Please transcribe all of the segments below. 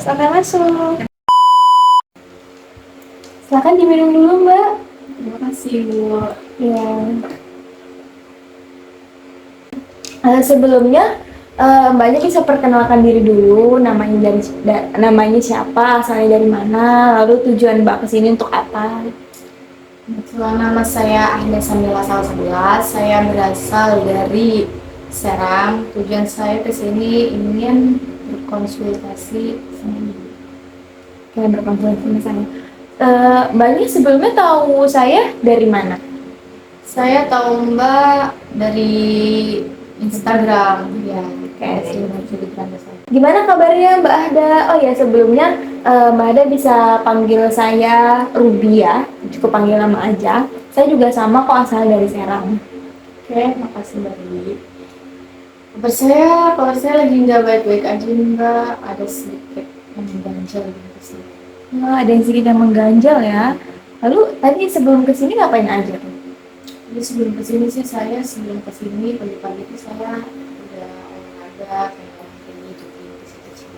Silakan masuk. Silakan diminum dulu, Mbak. Terima kasih, Bu. Ya. Sebelumnya Mbaknya bisa perkenalkan diri dulu, namanya siapa, asalnya dari mana, lalu tujuan Mbak kesini untuk apa? Nama saya Ahda Samila Salsabila. Saya berasal dari Serang. Tujuan saya ke sini ingin berkonsultasi sama Ibu. Kayak berkonsultasi sama saya. Mbaknya sebelumnya tahu saya dari mana? Saya tahu Mbak dari Instagram. Ya, Oke. Instagram saya. Gimana kabarnya Mbak Ahda? Oh ya, sebelumnya Mbak Ahda bisa panggil saya Ruby ya, cukup panggil nama aja. Saya juga sama kok, asal dari Serang. Oke, makasih Mbak Dwi. Kalau saya lagi nggak baik-baik aja nih, Mbak. Ada sedikit yang mengganjal gitu sih. Nah, ada yang sedikit yang mengganjal ya. Lalu tadi sebelum kesini ngapain aja tuh? Jadi sebelum kesini sih pagi-pagi itu saya udah olahraga kayak ini jogging ke situ-situ.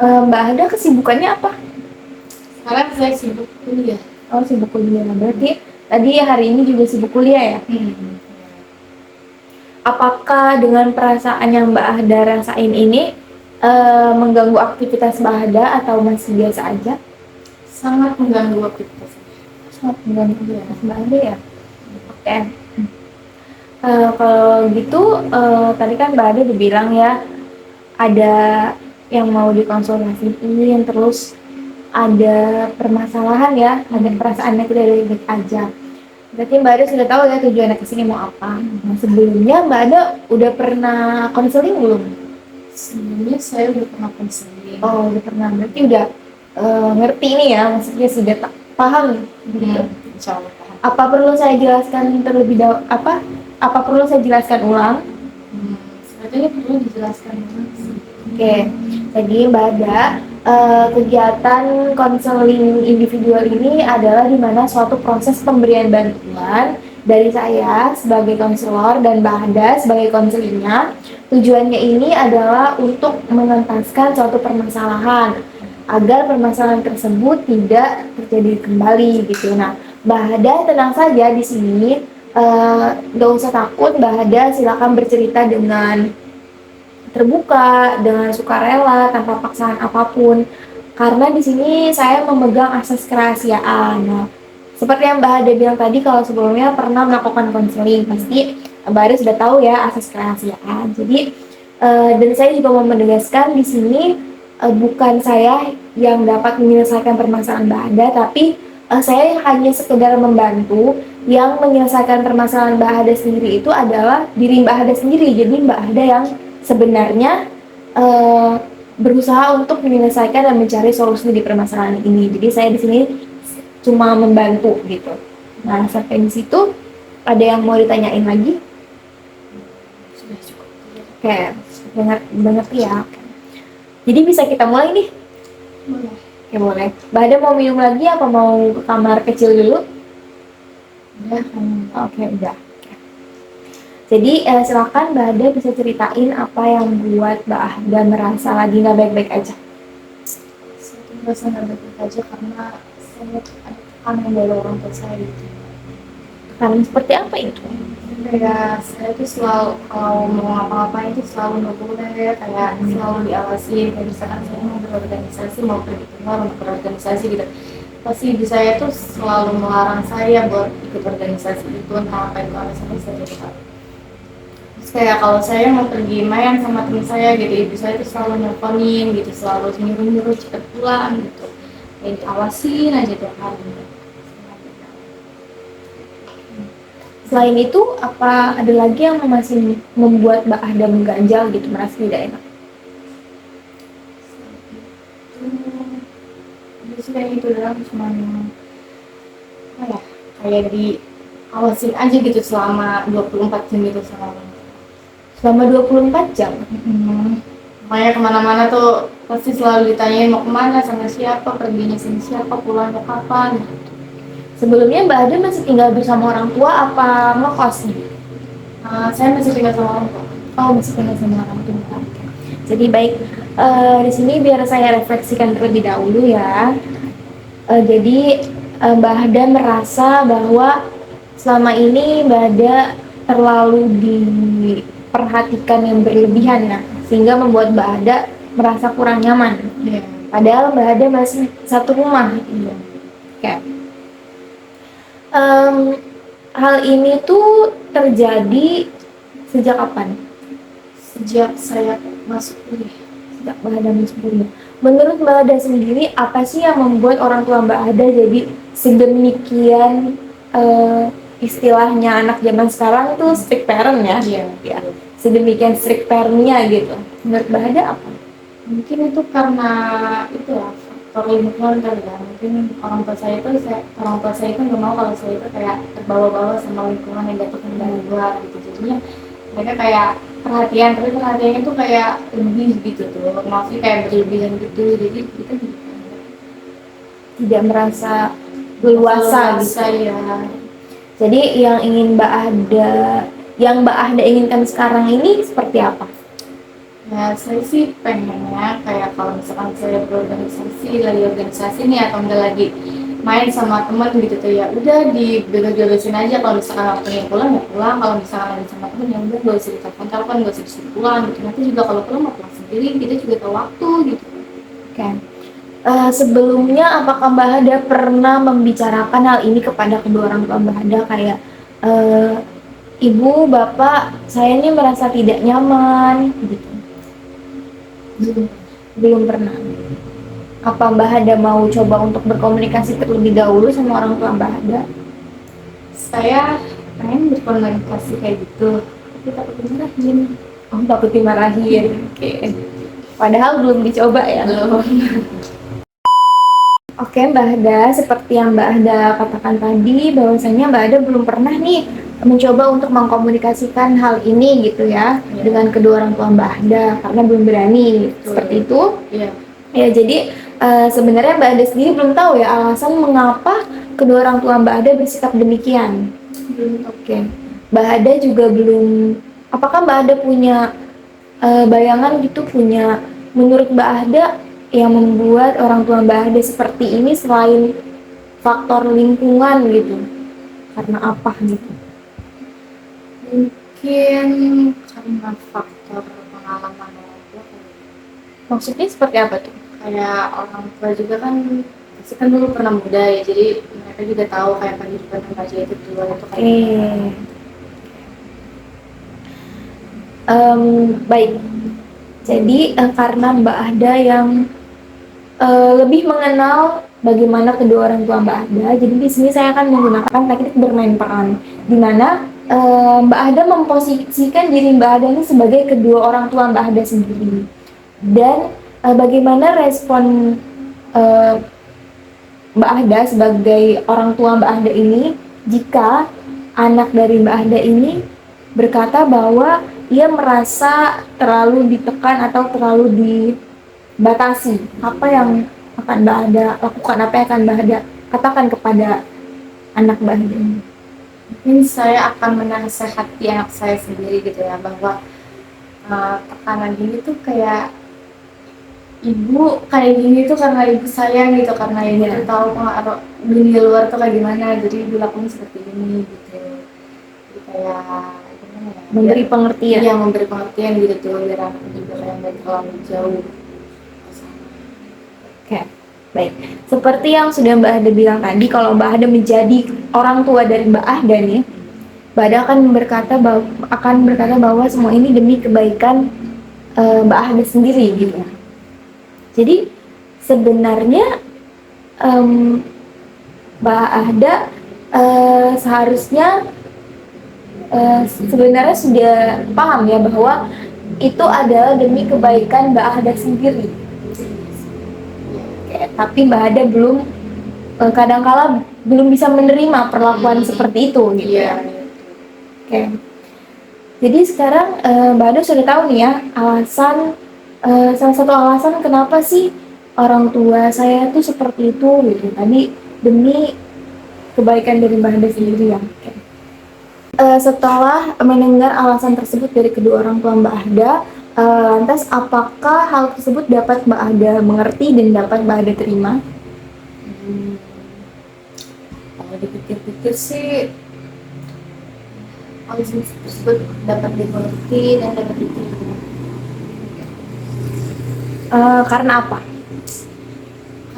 Mbak Ahda kesibukannya apa? Sekarang saya sibuk kuliah. Oh, sibuk kuliah. Berarti tadi hari ini juga sibuk kuliah ya? Apakah dengan perasaan yang Mbak Ahda rasain ini mengganggu aktivitas Mbak Ahda atau masih biasa aja? Sangat mengganggu aktivitas saya. Sangat mengganggu aktivitas Mbak Ahda ya? Oke. Kalau gitu, tadi kan Mbak Ahda dibilang ya, ada yang mau dikonsultasiin, terus ada permasalahan ya, ada perasaannya tidak baik-baik aja. Berarti Mbak Ada sudah tahu ya tujuannya kesini mau apa. Nah, sebelumnya Mbak Ada udah pernah konseling belum? Sebelumnya saya udah pernah konseling. Oh, udah pernah. Berarti udah ngerti ini ya, maksudnya sudah paham gitu. Insya Allah paham. Apa perlu saya jelaskan terlebih dahulu? Apa perlu saya jelaskan ulang? Sebenarnya perlu dijelaskan ulang sih. Oke, jadi Mbak Ada, kegiatan konseling individual ini adalah di mana suatu proses pemberian bantuan dari saya sebagai konselor dan Mbak Ada sebagai konselingnya. Tujuannya ini adalah untuk mengentaskan suatu permasalahan agar permasalahan tersebut tidak terjadi kembali gitu. Nah, Mbak Ada tenang saja di sini, nggak usah takut. Mbak Ada silakan bercerita dengan terbuka, dengan sukarela, tanpa paksaan apapun. Karena di sini saya memegang asas kerahasiaan. Nah, seperti yang Mbak Hada bilang tadi, kalau sebelumnya pernah melakukan konseling, pasti Mbak Hada sudah tahu ya asas kerahasiaan. Jadi, dan saya juga mau menegaskan di sini bukan saya yang dapat menyelesaikan permasalahan Mbak Hada, tapi saya hanya sekedar membantu. Yang menyelesaikan permasalahan Mbak Hada sendiri itu adalah diri Mbak Hada sendiri. Jadi Mbak Hada yang sebenarnya berusaha untuk menyelesaikan dan mencari solusi di permasalahan ini. Jadi saya di sini cuma membantu gitu. Nah, sampai di situ ada yang mau ditanyain lagi? Sudah cukup. Oke, banget ya. Jadi bisa kita mulai nih? Boleh. Oke, boleh. Mbak Ada mau minum lagi apa mau ke kamar kecil dulu? Udah. Oke, udah. Jadi silakan Mbak Ada bisa ceritain apa yang buat Mbak Ada merasa lagi nggak baik-baik aja. Saya merasa nggak baik-baik aja karena saya ada tekanan dari orang tua saya gitu. Tekanan seperti apa itu? Kayak saya tuh selalu kalau mau ngapa-ngapain itu selalu nggak boleh, kayak selalu diawasi. Kayak misalkan saya mau berorganisasi, mau pergi keluar untuk berorganisasi gitu, pasti ibu saya tuh selalu melarang saya buat ikut organisasi itu, entah apa itu alasannya saya tidak tahu. Terus kayak kalau saya mau pergi main sama teman saya gitu, ibu saya tuh selalu nelponin gitu, selalu nyuruh-nyuruh cepet pulang gitu, kayak diawasin aja tiap hari. Selain itu, apa ada lagi yang masih membuat Mbak Ada mengganjal gitu, merasa tidak enak? Biasanya itu dalam cuma apa ya, kayak diawasin aja gitu selama 24 jam gitu Selama 24 jam? Makanya kemana-mana tuh pasti selalu ditanyain mau kemana, sama siapa, perginya sama siapa, pulangnya kapan. Sebelumnya Mbak Ada masih tinggal bersama orang tua apa ngekos nih? Saya masih tinggal sama orang tua. Oh, masih tinggal sama orang tua. Oke. Jadi baik, di sini biar saya refleksikan terlebih dahulu ya. Jadi Mbak Hada merasa bahwa selama ini Mbak Hada terlalu diperhatikan yang berlebihan ya, sehingga membuat Mbak Hada merasa kurang nyaman. Iya. Padahal Mbak Hada masih satu rumah. Iya. Oke. Em, Hal ini tuh terjadi sejak kapan? Sejak saya masuk kuliah. Sejak Mbak Hada masuk kuliah. Menurut Mbak Hada sendiri, apa sih yang membuat orang tua Mbak Hada jadi sedemikian istilahnya anak zaman sekarang tuh strict parent ya? Iya. Ya. Sedemikian strict parent-nya gitu. Menurut Mbak Hada apa? Mungkin itu karena itu ya faktor lingkungan kali ya. Mungkin orang tua saya itu nggak mau kalau saya itu kayak terbawa-bawa sama lingkungan yang datang dari luar gitu. Jadinya mereka kayak perhatian, tapi perhatiannya tuh kayak lebih gitu tuh, maksudnya kayak berlebihan gitu. Jadi kita Tidak merasa leluasa gitu. ya. Jadi yang Mbak Hada inginkan sekarang ini seperti apa? Ya, saya sih pengennya kayak kalau misalkan saya berorganisasi, lagi organisasi nih atau enggak lagi main sama teman gitu tuh, ya udah dibebas-bebasin aja. Kalau misalkan waktunya pulang ya pulang, kalau misalkan lagi sama teman ya udah gak usah ditelepon, gak usah disuruh pulang gitu. Nanti juga kalau pulang mau pulang sendiri, kita juga tahu waktu gitu. Oke. Sebelumnya apakah Mbak Hada pernah membicarakan hal ini kepada kedua orang tua Mbak Hada, kayak ibu, bapak, saya ini merasa tidak nyaman gitu? Belum pernah. Apa Mbak Hada mau coba untuk berkomunikasi terlebih dahulu sama orang tua Mbak Hada? Saya pengen berkomunikasi kayak gitu, tapi takut dimarahin. Oh, takut dimarahin. Oke. Padahal belum dicoba ya? Belum. Oke, Mbak Hada, seperti yang Mbak Hada katakan tadi, bahwasanya Mbak Hada belum pernah nih mencoba untuk mengkomunikasikan hal ini gitu ya, dengan kedua orang tua Mbak Hada karena belum berani. Seperti itu. Iya. Ya, jadi sebenarnya Mbak Hada sendiri belum tahu ya alasan mengapa kedua orang tua Mbak Hada bersikap demikian. Oke. Mbak Hada juga belum, apakah Mbak Hada punya bayangan gitu, punya menurut Mbak Hada yang membuat orang tua Mbak Hada seperti ini selain faktor lingkungan gitu? Karena apa gitu? Mungkin karena faktor pengalaman orang tua. Maksudnya seperti apa tuh? Kayak orang tua juga kan pasti kan dulu pernah muda ya, jadi mereka juga tahu kayak kehidupan remaja itu tua itu kayak gimana. Baik. Jadi karena Mbak Hada yang lebih mengenal bagaimana kedua orang tua Mbak Hada, jadi di sini saya akan menggunakan teknik bermain peran, di mana Mbak Hada memposisikan diri Mbak Hada ini sebagai kedua orang tua Mbak Hada sendiri, dan bagaimana respon Mbak Hada sebagai orang tua Mbak Hada ini jika anak dari Mbak Hada ini berkata bahwa ia merasa terlalu ditekan atau terlalu dibatasi. Apa yang akan Mbak Hada lakukan, apa yang akan Mbak Hada katakan kepada anak Mbak Hada ini? Mungkin saya akan menasehati anak saya sendiri gitu ya, bahwa tekanan ini tuh kayak ibu kayak gini tuh karena ibu sayang gitu, karena ibu tuh tahu pengaruh dunia luar tuh kayak gimana, jadi ibu lakukan seperti ini gitu. Jadi kayak gimana ya? Memberi pengertian. Iya, memberi pengertian gitu tuh, biar anak juga kayak nggak terlalu jauh. Oke, baik. Seperti yang sudah Mbak Hada bilang tadi, kalau Mbak Hada menjadi orang tua dari Mbak Hada nih, Mbak Hada akan berkata bahwa semua ini demi kebaikan Mbak Hada sendiri gitu. Jadi sebenarnya Mbak Hada seharusnya sebenarnya sudah paham ya bahwa itu adalah demi kebaikan Mbak Hada sendiri. Tapi Mbak Hada belum kadangkala belum bisa menerima perlakuan seperti itu gitu ya. Oke. Jadi sekarang Mbak Hada sudah tahu nih ya alasan, salah satu alasan kenapa sih orang tua saya tuh seperti itu gitu. Tadi demi kebaikan dari Mbak Hada sendiri ya. Oke. setelah mendengar alasan tersebut dari kedua orang tua Mbak Ahda, lantas apakah hal tersebut dapat Mbak Ahda mengerti dan dapat Mbak Ahda terima? Kalau dipikir-pikir sih alasan tersebut dapat dimengerti dan dapat diterima. Karena apa?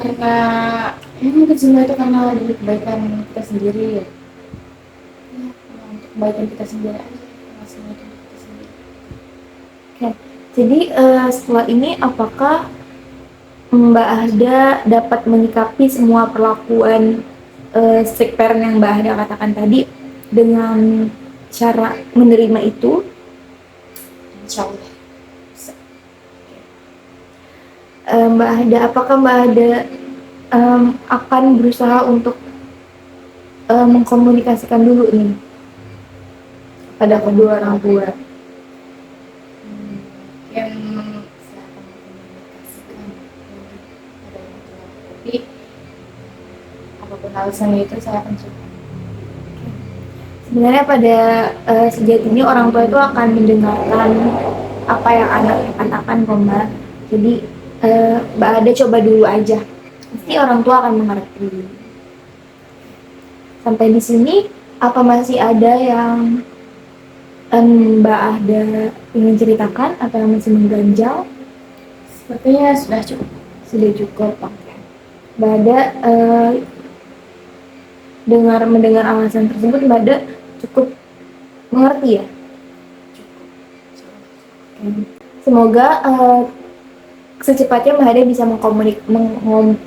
Karena mungkin semua itu karena demi kebaikan kita sendiri ya. Karena untuk kebaikan kita sendiri aja, karena semua itu untuk kita sendiri. Oke. Jadi setelah ini apakah Mbak Ahda dapat menyikapi semua perlakuan strict parent yang Mbak Ahda katakan tadi dengan cara menerima itu? Insya Allah. Mbak Ahda, apakah Mbak Ahda akan berusaha untuk mengkomunikasikan dulu nih pada kedua orang tua? Yang saya akan mengkomunikasikan pada orang tua, tapi apapun alasannya itu saya akan coba. Sebenarnya pada sejatinya orang tua itu akan mendengarkan apa yang anak katakan kok Mbak. Jadi Mbak Ada coba dulu aja, pasti orang tua akan mengerti. Sampai di sini apa masih ada yang Mbak Ada ingin ceritakan atau yang masih mengganjal? Sepertinya sudah cukup. Sudah cukup, Pak. Mbak Ada mendengar alasan tersebut, Mbak Ada cukup mengerti ya? Semoga secepatnya Mbak Ada bisa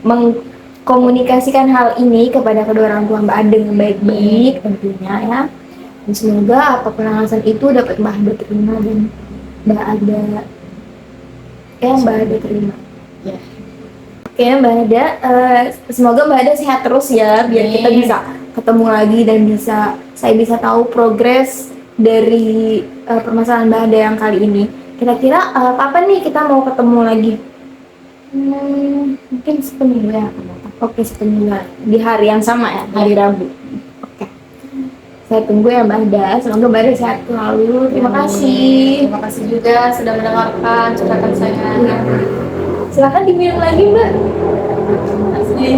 mengkomunikasikan hal ini kepada kedua orang tua Mbak Ada dengan baik-baik tentunya ya. Dan semoga apapun alasan itu dapat Mbak Ada terima dan Mbak Ada terima. Ya. Oke Mbak Ada, semoga Mbak Ada sehat terus ya, biar kita bisa ketemu lagi dan saya bisa tahu progres dari permasalahan Mbak Ada yang kali ini. Kira-kira kapan nih kita mau ketemu lagi? Mungkin seminggu ya. Oke, seminggu di hari yang sama ya, hari Rabu. Oke. Saya tunggu ya Mbak Ada, semoga Mbak Ada sehat selalu. Terima kasih. Terima kasih juga sudah mendengarkan curhatan saya. Silakan diminum lagi Mbak. Terima kasih.